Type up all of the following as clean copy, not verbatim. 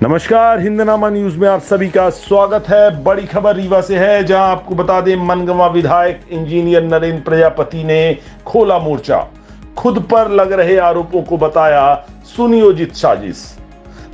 नमस्कार, हिंदनामा न्यूज में आप सभी का स्वागत है। बड़ी खबर रीवा से है, जहां आपको बता दें मनगवा विधायक इंजीनियर नरेंद्र प्रजापति ने खोला मोर्चा। खुद पर लग रहे आरोपों को बताया सुनियोजित साजिश।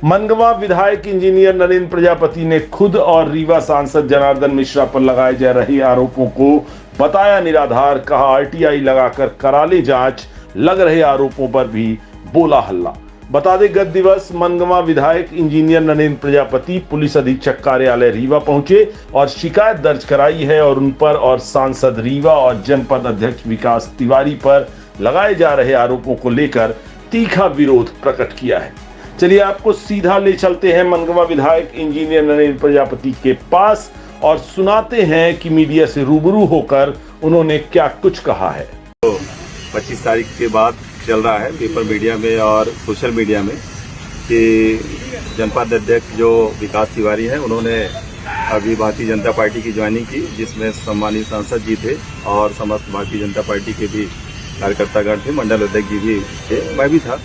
मनगवा विधायक इंजीनियर नरेंद्र प्रजापति ने खुद और रीवा सांसद जनार्दन मिश्रा पर लगाए जा रहे आरोपों को बताया निराधार। कहा आरटीआई लगाकर करा ले जांच, लग रहे आरोपों पर भी बोला हल्ला। बता दें गत दिवस मनगवा विधायक इंजीनियर नरेंद्र प्रजापति पुलिस अधीक्षक कार्यालय रीवा पहुंचे और शिकायत दर्ज कराई है और उन पर और सांसद रीवा और जनपद अध्यक्ष विकास तिवारी पर लगाए जा रहे आरोपों को लेकर तीखा विरोध प्रकट किया है। चलिए आपको सीधा ले चलते हैं मनगवा विधायक इंजीनियर नरेंद्र प्रजापति के पास और सुनाते हैं कि मीडिया से रूबरू होकर उन्होंने क्या कुछ कहा है। 25 तारीख के बाद चल रहा है पेपर मीडिया में और सोशल मीडिया में कि जनपद अध्यक्ष जो विकास तिवारी हैं उन्होंने अभी भारतीय जनता पार्टी की ज्वाइनिंग की, जिसमें सम्मानित सांसद जी थे और समस्त भारतीय जनता पार्टी के भी कार्यकर्तागण थे, मंडल अध्यक्ष जी भी थे, मैं भी था।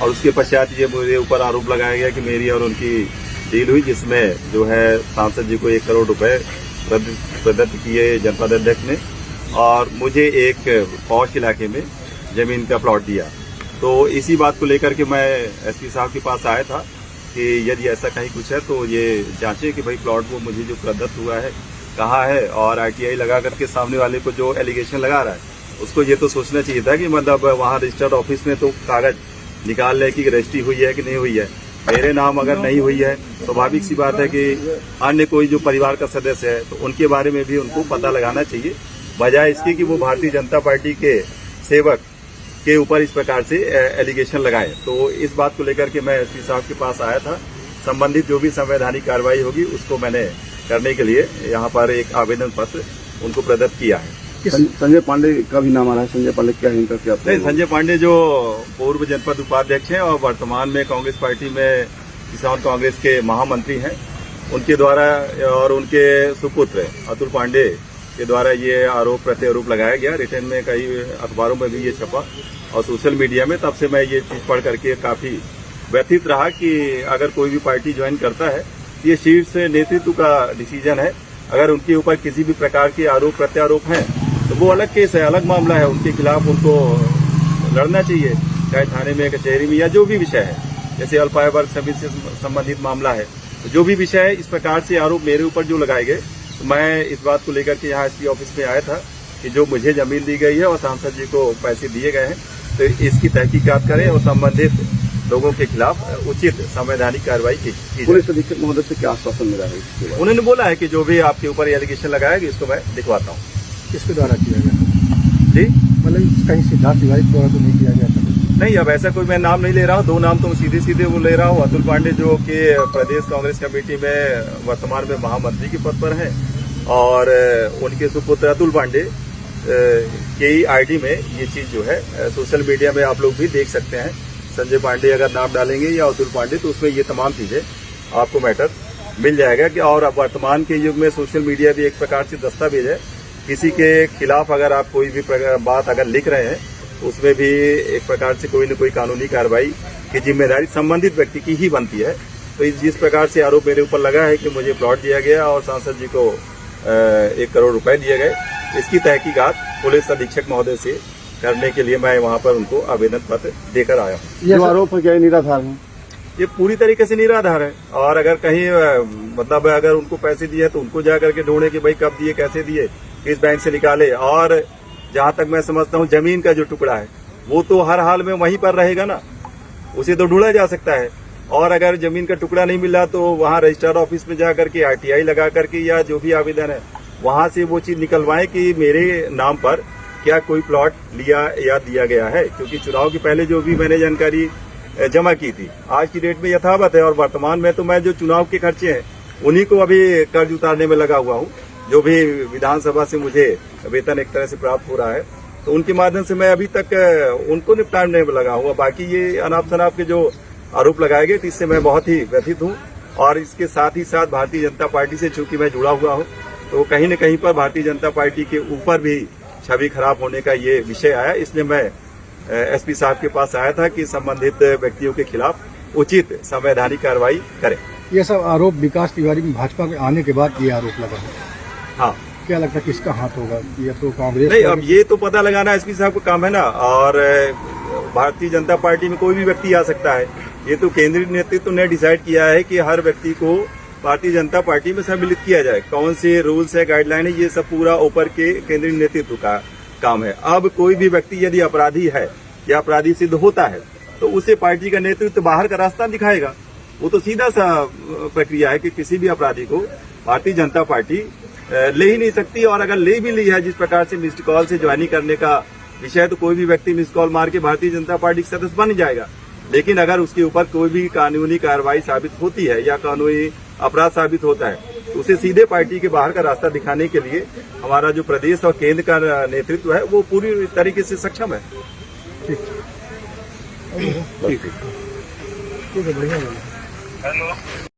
और उसके पश्चात ये मेरे ऊपर आरोप लगाया गया कि मेरी और उनकी डील हुई, जिसमें जो है सांसद जी को 1 करोड़ रुपए प्रदत्त किए जनपद अध्यक्ष ने और मुझे एक पौष इलाके में जमीन का प्लॉट दिया। तो इसी बात को लेकर के मैं एसपी साहब के पास आया था कि यदि ऐसा कहीं कुछ है तो ये जांचें कि भाई प्लॉट वो मुझे जो प्रदत्त हुआ है कहाँ है, और आरटीआई लगा करके सामने वाले को जो एलिगेशन लगा रहा है उसको ये तो सोचना चाहिए था कि मतलब वहाँ रजिस्टर्ड ऑफिस में तो कागज निकाल ले कि रजिस्ट्री हुई है कि नहीं हुई है। मेरे नाम अगर नहीं हुई है तो स्वाभाविक सी बात है कि अन्य कोई जो परिवार का सदस्य है तो उनके बारे में भी उनको पता लगाना चाहिए, बजाय इसके कि वो भारतीय जनता पार्टी के सेवक के ऊपर इस प्रकार से एलिगेशन लगाए। तो इस बात को लेकर के मैं एसपी साहब के पास आया था। संबंधित जो भी संवैधानिक कार्रवाई होगी उसको मैंने करने के लिए यहाँ पर एक आवेदन पत्र उनको प्रदत्त किया है। संजय पांडे का भी नाम आ रहा है। संजय पांडे क्या इनका क्या? नहीं, संजय पांडे जो पूर्व जनपद उपाध्यक्ष हैं और वर्तमान में कांग्रेस पार्टी में किसान कांग्रेस के महामंत्री हैं, उनके द्वारा और उनके सुपुत्र अतुल पांडे के द्वारा ये आरोप प्रत्यारोप लगाया गया। रिटर्न में कई अखबारों में भी ये छपा और सोशल मीडिया में। तब से मैं ये चीज पढ़ करके काफी व्यथित रहा कि अगर कोई भी पार्टी ज्वाइन करता है ये शीर्ष नेतृत्व का डिसीजन है। अगर उनके ऊपर किसी भी प्रकार के आरोप प्रत्यारोप हैं तो वो अलग केस है, अलग मामला है, उनके खिलाफ उनको लड़ना चाहिए, चाहे थाने में, कचहरी में, या जो भी विषय है। जैसे अल्पाय वर्ग सभी से संबंधित मामला है, तो जो भी विषय है, इस प्रकार से आरोप मेरे ऊपर जो लगाए गए, तो मैं इस बात को लेकर के यहाँ एसपी ऑफिस में आया था कि जो मुझे जमीन दी गई है और सांसद जी को पैसे दिए गए हैं तो इसकी तहकीकात करें और संबंधित लोगों के खिलाफ उचित संवैधानिक कार्रवाई की। पुलिस अधीक्षक महोदय से क्या आश्वासन मिला है? उन्होंने बोला है कि जो भी आपके ऊपर एलिगेशन लगाया गया इसको मैं दिखवाता हूँ। किसके द्वारा किया गया जी, मतलब कहीं सिद्धार्थ तिवारी द्वारा तो नहीं किया गया था? नहीं, अब ऐसा कोई मैं नाम नहीं ले रहा हूँ। 2 नाम तो सीधे सीधे वो ले रहा हूँ। अतुल पांडे जो कि प्रदेश कांग्रेस कमेटी में वर्तमान में महामंत्री के पद पर हैं और उनके सुपुत्र अतुल पांडे के आईडी में ये चीज जो है सोशल मीडिया में आप लोग भी देख सकते हैं। संजय पांडे अगर नाम डालेंगे या अतुल पांडे तो उसमें ये तमाम चीजें आपको मैटर मिल जाएगा कि और अब वर्तमान के युग में सोशल मीडिया भी एक प्रकार से दस्तावेज है। किसी के खिलाफ अगर आप कोई भी बात अगर लिख रहे हैं तो उसमें भी एक प्रकार से कोई न कोई कानूनी कार्रवाई की जिम्मेदारी संबंधित व्यक्ति की ही बनती है। तो जिस प्रकार से आरोप मेरे ऊपर लगा है कि मुझे प्लॉट दिया गया और सांसद जी को 1 करोड़ रुपए दिए गए, इसकी तहकीकात पुलिस अधीक्षक महोदय से करने के लिए मैं वहां पर उनको आवेदन पत्र देकर आया हूँ। ये आरोप है क्या निराधार है? ये पूरी तरीके से निराधार है। और अगर कहीं मतलब अगर उनको पैसे दिए तो उनको जा करके ढूंढे कि भाई कब दिए, कैसे दिए, किस बैंक से निकाले। और जहां तक मैं समझता हूं जमीन का जो टुकड़ा है वो तो हर हाल में वहीं पर रहेगा ना, उसे तो ढूंढा जा सकता है। और अगर जमीन का टुकड़ा नहीं मिला तो वहां रजिस्टर्ड ऑफिस में जा करके आरटीआई लगा करके या जो भी आवेदन है वहां से वो चीज निकलवाएं कि मेरे नाम पर क्या कोई प्लॉट लिया या दिया गया है। क्योंकि चुनाव के पहले जो भी मैंने जानकारी जमा की थी आज की डेट में यथावत है और वर्तमान में तो मैं जो चुनाव के खर्चे हैं उन्हीं को अभी कर्ज उतारने में लगा हुआ हूँ। जो भी विधानसभा से मुझे वेतन एक तरह से प्राप्त हो रहा है तो उनके माध्यम से मैं अभी तक उनको निपटाने में लगा हुआ। बाकी ये अनाप शनाप के जो आरोप लगाए गए इससे मैं बहुत ही व्यथित हूँ। और इसके साथ ही साथ भारतीय जनता पार्टी से चूंकि मैं जुड़ा हुआ हूँ तो कहीं न कहीं पर भारतीय जनता पार्टी के ऊपर भी छवि खराब होने का ये विषय आया। इसलिए मैं एसपी साहब के पास आया था कि संबंधित व्यक्तियों के खिलाफ उचित संवैधानिक कार्रवाई करें। ये सब आरोप विकास तिवारी में भाजपा के आने के बाद ये आरोप लगा है। हाँ क्या लगता है किसका हाथ होगा? ये तो कांग्रेस नहीं, का अब ये तो पता लगाना एसपी साहब का काम है ना। और भारतीय जनता पार्टी में कोई भी व्यक्ति आ सकता है। ये तो केंद्रीय नेतृत्व ने डिसाइड किया है कि हर व्यक्ति को भारतीय जनता पार्टी में सम्मिलित किया जाए। कौन से रूल्स है, गाइडलाइन है, ये सब पूरा ऊपर के केंद्रीय नेतृत्व का काम है। अब कोई भी व्यक्ति यदि अपराधी है या अपराधी सिद्ध होता है तो उसे पार्टी का नेतृत्व बाहर का रास्ता दिखाएगा। वो तो सीधा सा प्रक्रिया है कि किसी भी अपराधी को भारतीय जनता पार्टी ले ही नहीं सकती। और अगर ले भी ली है, जिस प्रकार से मिस्ड कॉल से ज्वाइनिंग करने का विषय, तो कोई भी व्यक्ति मिस्ड कॉल मार के भारतीय जनता पार्टी का सदस्य बन जाएगा। लेकिन अगर उसके ऊपर कोई भी कानूनी कार्रवाई साबित होती है या कानूनी अपराध साबित होता है तो उसे सीधे पार्टी के बाहर का रास्ता दिखाने के लिए हमारा जो प्रदेश और केंद्र का नेतृत्व है वो पूरी तरीके से सक्षम है। ठीक है, बढ़िया।